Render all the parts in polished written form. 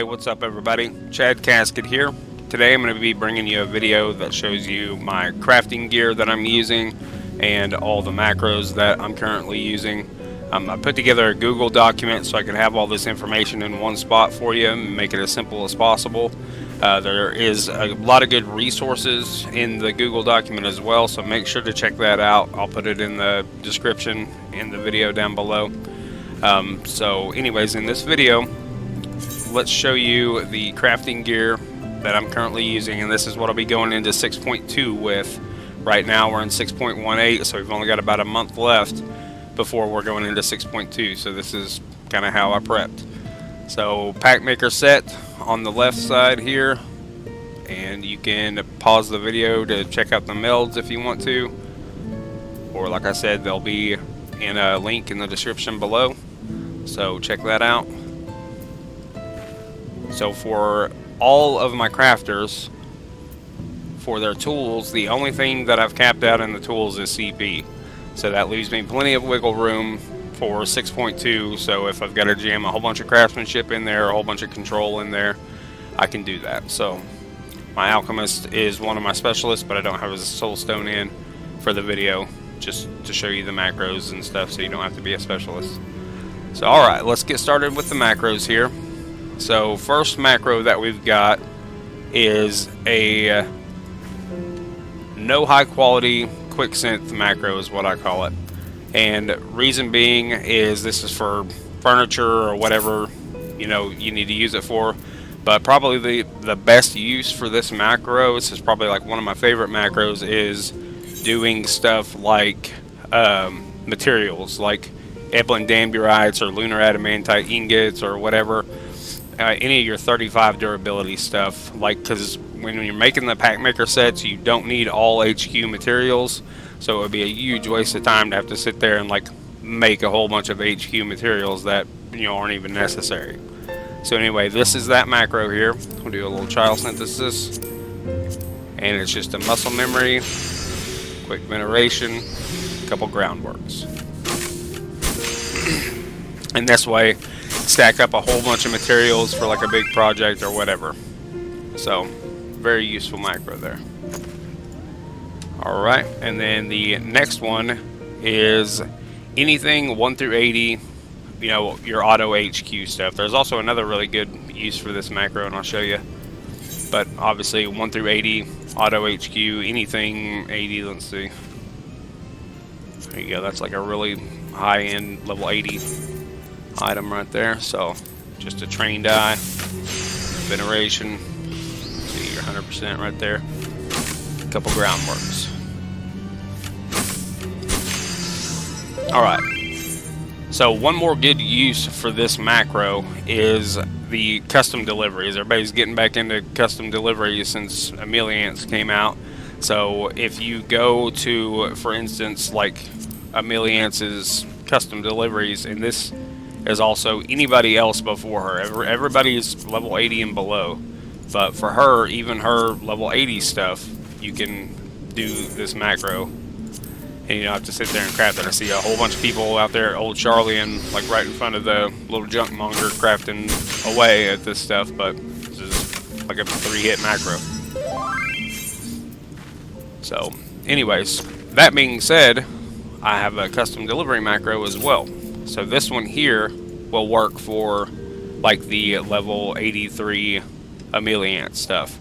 Hey, what's up everybody? Chad Casket here. Today I'm going to be bringing you a video that shows you my crafting gear that I'm using and all the macros that I'm currently using. I put together a Google document so I can have all this information in one spot for you and make it as simple as possible. There is a lot of good resources in the Google document as well, so make sure to check that out. I'll put it in the description in the video down below. So anyways, in this video, let's show you the crafting gear that I'm currently using, and this is what I'll be going into 6.2 with. Right now we're in 6.18, so we've only got about a month left before we're going into 6.2, so this is kind of how I prepped. So pack maker set on the left side here, and you can pause the video to check out the melds if you want to, or like I said, they'll be in a link in the description below, so check that out. So for all of my crafters, for their tools, the only thing that I've capped out in the tools is CP. So that leaves me plenty of wiggle room for 6.2. So if I've got to jam a whole bunch of craftsmanship in there, a whole bunch of control in there, I can do that. So my alchemist is one of my specialists, but I don't have a soul stone in for the video, just to show you the macros and stuff so you don't have to be a specialist. So alright, let's get started with the macros here. So first macro that we've got is a no high quality quick synth macro is what I call it. And reason being is this is for furniture or whatever you need to use it for. But probably the best use for this macro, this is probably like one of my favorite macros, is doing stuff like materials like Eblan Dambrites or lunar adamantite ingots or whatever. Any of your 35 durability stuff, because when you're making the pack maker sets, you don't need all HQ materials, so it would be a huge waste of time to have to sit there and make a whole bunch of HQ materials that aren't even necessary. So anyway, this is that macro here. We'll do a little trial synthesis, and it's just a muscle memory, quick veneration, a couple groundworks, and this way stack up a whole bunch of materials for like a big project or whatever. So very useful macro there. Alright, and then the next one is anything 1 through 80, your auto HQ stuff. There's also another really good use for this macro, and I'll show you. But obviously 1 through 80 auto HQ, anything 80, let's see. There you go, that's like a really high-end level 80 item right there. So just a trained eye, veneration, see you're 100% right there, a couple groundworks. Alright, so one more good use for this macro is the custom deliveries. Everybody's getting back into custom deliveries since Ameliance came out. So if you go to, for instance, like Ameliance's custom deliveries, and this is also anybody else before her. Everybody's level 80 and below, but for her, even her level 80 stuff, you can do this macro, and you don't have to sit there and craft it. I see a whole bunch of people out there, Old Charlie, and right in front of the little junk monger crafting away at this stuff, but this is like a 3-hit macro. So, anyways, that being said, I have a custom delivery macro as well. So this one here will work for like the level 83 Ameliance stuff,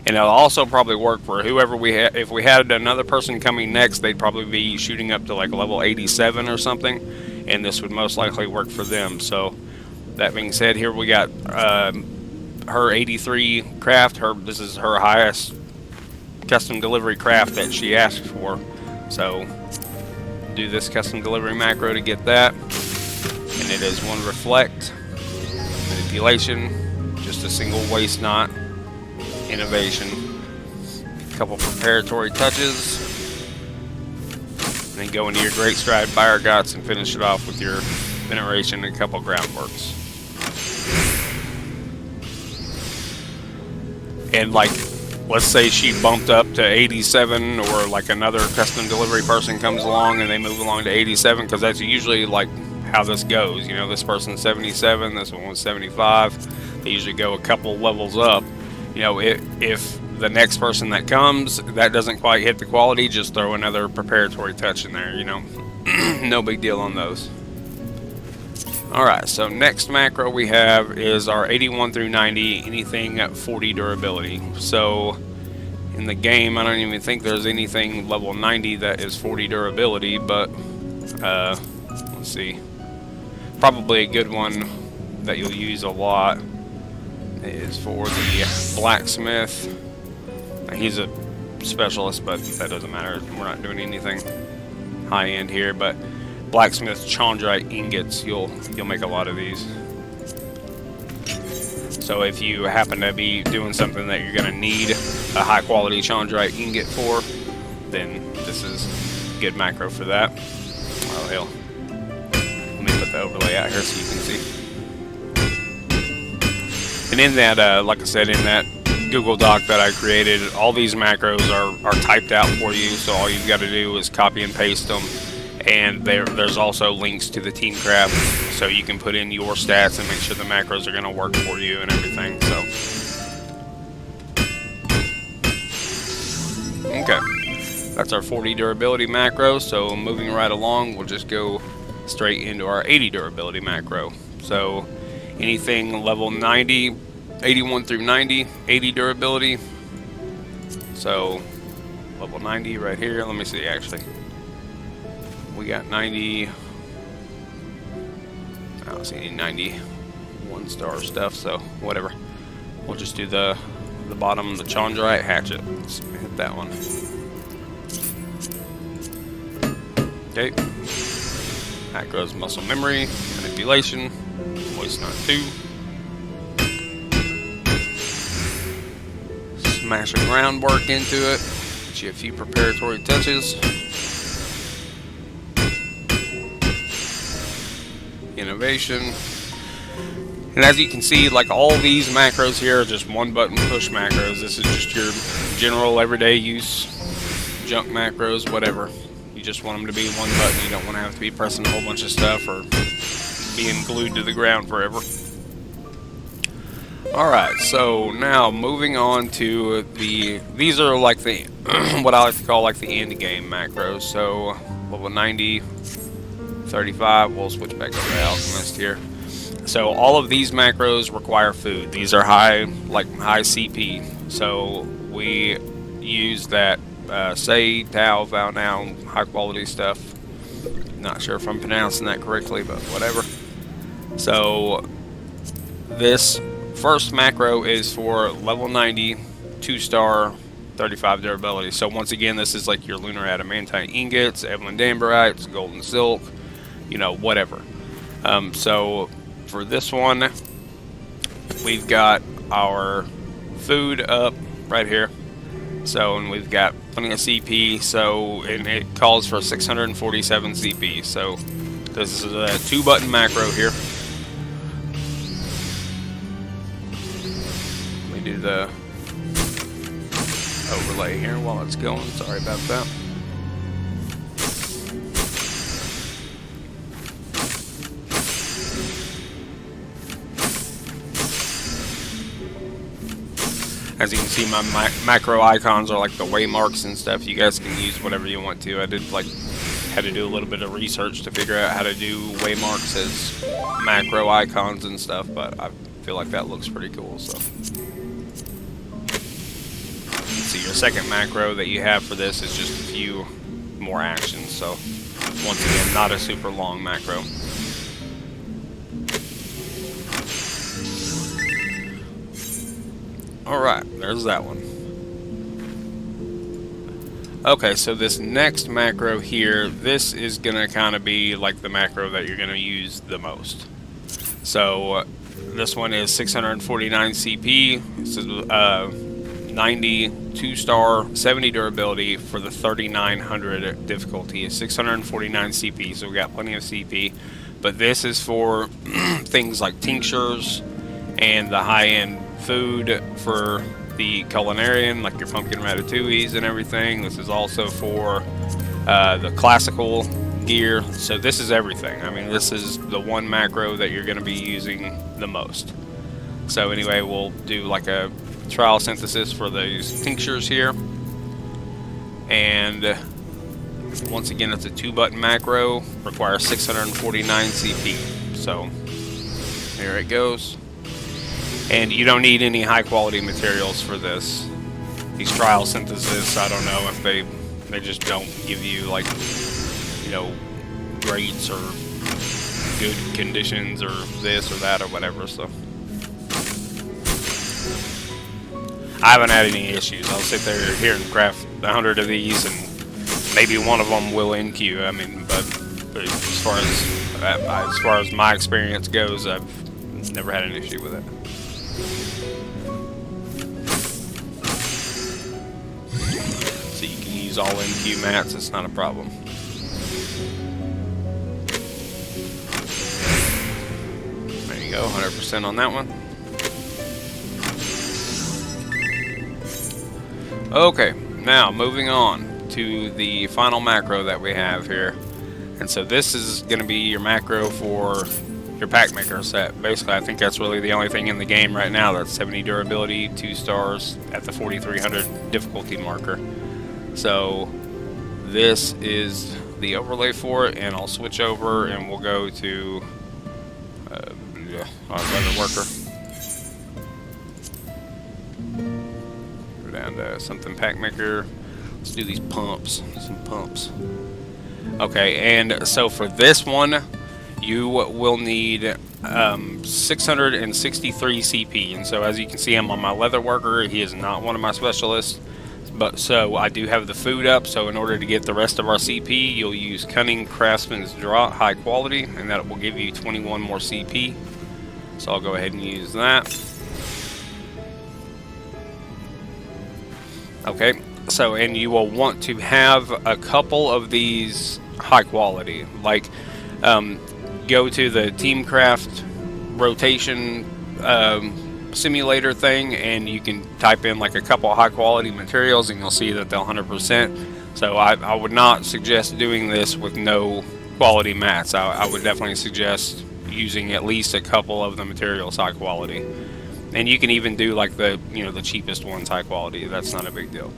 and it'll also probably work for whoever we had. If we had another person coming next, they'd probably be shooting up to like level 87 or something, and this would most likely work for them. So that being said, here we got her 83 craft. This is her highest custom delivery craft that she asked for. So do this custom delivery macro to get that. And it is one reflect, manipulation, just a single waste knot, innovation, a couple preparatory touches, and then go into your great stride fire guts and finish it off with your veneration and a couple groundworks. And let's say she bumped up to 87, or like another custom delivery person comes along and they move along to 87, because that's usually how this goes. This person's 77, this one was 75, They usually go a couple levels up. You know, if the next person that comes, that doesn't quite hit the quality, just throw another preparatory touch in there, you know. No big deal on those. Alright, so next macro we have is our 81 through 90, anything at 40 durability. So in the game, I don't even think there's anything level 90 that is 40 durability, but let's see. Probably a good one that you'll use a lot is for the Blacksmith. He's a specialist, but that doesn't matter. We're not doing anything high end here, but Blacksmith chondrite ingots, you'll make a lot of these. So if you happen to be doing something that you're going to need a high quality chondrite ingot for, then this is a good macro for that. Oh hell. Let me put the overlay out here so you can see. And in that, like I said, in that Google Doc that I created, all these macros are typed out for you, so all you've got to do is copy and paste them. And there's also links to the Teamcraft, so you can put in your stats and make sure the macros are going to work for you and everything. So, okay, that's our 40 durability macro. So moving right along, we'll just go straight into our 80 durability macro. So anything level 90, 81 through 90, 80 durability. So level 90 right here. Let me see, actually. We got 90. I don't see any 91 star stuff, so whatever. We'll just do the bottom, the chondrite hatchet. Let's hit that one. Okay. Macros muscle memory, manipulation, voice knot 2. Smash the groundwork into it. Get you a few preparatory touches. Innovation. And as you can see, like all these macros here are just one button push macros. This is just your general everyday use junk macros, whatever. You just want them to be one button. You don't want to have to be pressing a whole bunch of stuff or being glued to the ground forever. Alright, so now moving on to these are like the what I like to call like the end game macros. So level 90, 35, we'll switch back over to Alchemist here. So all of these macros require food. These are high CP. So we use that Say, Tao, Vow Now, high quality stuff. Not sure if I'm pronouncing that correctly, but whatever. So this first macro is for level 90, 2-star, 35 durability. So once again, this is like your lunar adamantite ingots, Evelyn Damberites, golden silk, you know, whatever. So for this one, we've got our food up right here. So, and we've got plenty of CP. So, and it calls for 647 CP. So this is a 2-button macro here. Let me do the overlay here while it's going. Sorry about that. As you can see, my macro icons are like the waymarks and stuff. You guys can use whatever you want to. I had to do a little bit of research to figure out how to do waymarks as macro icons and stuff, but I feel like that looks pretty cool. So, see, your second macro that you have for this is just a few more actions. So, once again, not a super long macro. Alright, there's that one. Okay, so this next macro here, this is going to kind of be like the macro that you're going to use the most. So, this one is 649 CP. This is 90 2-star, 70 durability for the 3900 difficulty. It's 649 CP, so we got plenty of CP. But this is for things like tinctures and the high-end food for the culinarian, like your pumpkin ratatouilles and everything. This is also for the classical gear. So this is everything. I mean, this is the one macro that you're going to be using the most. So anyway, we'll do like a trial synthesis for those tinctures here. And once again, it's a 2-button macro, requires 649 CP. So here it goes. And you don't need any high quality materials for this. These trial synthesis, I don't know if they just don't give you, like, you know, grades or good conditions or this or that or whatever. So I haven't had any issues. I'll sit there here and craft 100 of these, and maybe one of them will NQ. I mean, but as far as my experience goes, I've never had an issue with it. So you can use all NQ mats. It's not a problem. There you go, 100% on that one. Okay, now moving on to the final macro that we have here. And so this is going to be your macro for your pack maker set. Basically, I think that's really the only thing in the game right now that's 70 durability, 2 stars at the 4300 difficulty marker. So this is the overlay for it, and I'll switch over and we'll go to our leather worker. Go down to something pack maker. Let's do these pumps, some pumps. Okay, and so for this one, you will need 663 CP. And so as you can see, I'm on my leather worker. He is not one of my specialists, but so I do have the food up. So in order to get the rest of our CP, you'll use Cunning Craftsman's Draught High Quality, and that will give you 21 more CP. So I'll go ahead and use that. Okay, so and you will want to have a couple of these high quality, like go to the Teamcraft rotation simulator thing, and you can type in like a couple of high quality materials, and you'll see that they'll 100%. So I would not suggest doing this with no quality mats. I would definitely suggest using at least a couple of the materials high quality. And you can even do like the cheapest ones high quality. That's not a big deal.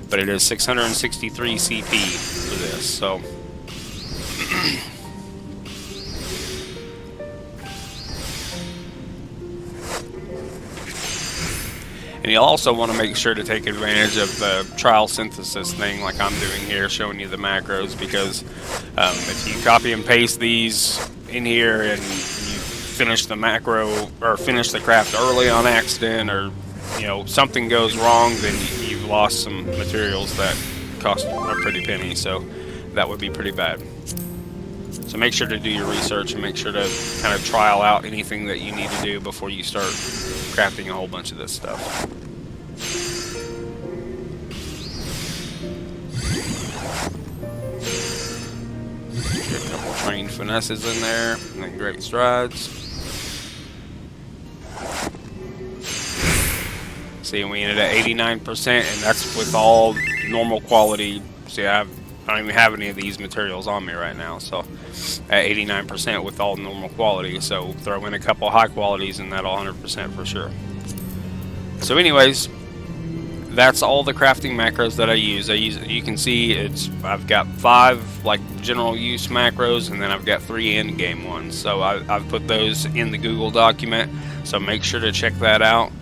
But it is 663 CP for this. So and you'll also want to make sure to take advantage of the trial synthesis thing like I'm doing here, showing you the macros, because if you copy and paste these in here and you finish the macro or finish the craft early on accident, or something goes wrong, then you've lost some materials that cost a pretty penny. So that would be pretty bad. So make sure to do your research and make sure to kind of trial out anything that you need to do before you start crafting a whole bunch of this stuff. Get a couple trained finesses in there, and then great strides. See, we ended at 89%, and that's with all normal quality. See, I don't even have any of these materials on me right now, so at 89% with all normal quality. So throw in a couple high qualities and that'll 100% for sure. So anyways, that's all the crafting macros that I use. You can see I've got 5 like general use macros, and then I've got 3 end game ones. So I've put those in the Google document, so make sure to check that out.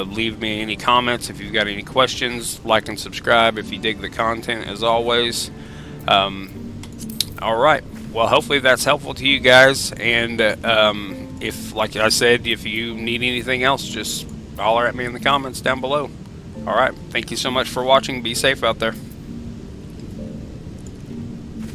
Leave me any comments if you've got any questions. Like and subscribe if you dig the content, as always. Alright, well, hopefully that's helpful to you guys, and if, like I said, if you need anything else, just holler at me in the comments down below. Alright, thank you so much for watching. Be safe out there.